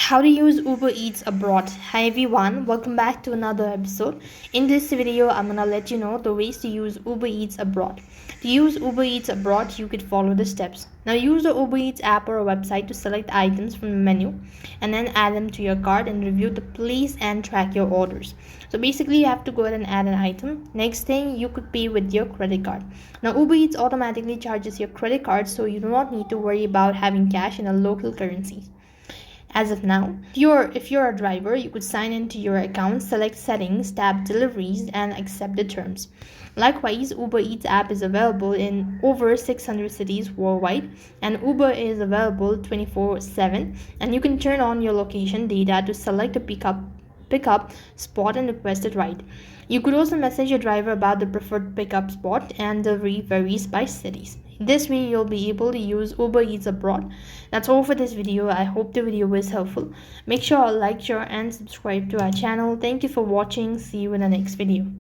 How to use Uber Eats abroad. Hi everyone, welcome back to another episode. In this video, I'm gonna let you know the ways to use Uber Eats abroad. To use Uber Eats abroad, you could follow the steps. Now use the Uber Eats app or a website to select items from the menu and then add them to your cart and review the place and track your orders. So basically you have to go ahead and add an item. Next thing, you could pay with your credit card. Now Uber Eats automatically charges your credit card, so you do not need to worry about having cash in a local currency. As of now, if you're a driver, you could sign into your account, select settings, tap deliveries and accept the terms. Likewise, Uber Eats app is available in over 600 cities worldwide, and Uber is available 24/7, and you can turn on your location data to select a pickup spot and request a ride. You could also message your driver about the preferred pickup spot, and delivery varies by cities. This way you'll be able to use Uber Eats abroad. That's all for this video. I hope the video was helpful. Make sure to like, share and subscribe to our channel. Thank you for watching. See you in the next video.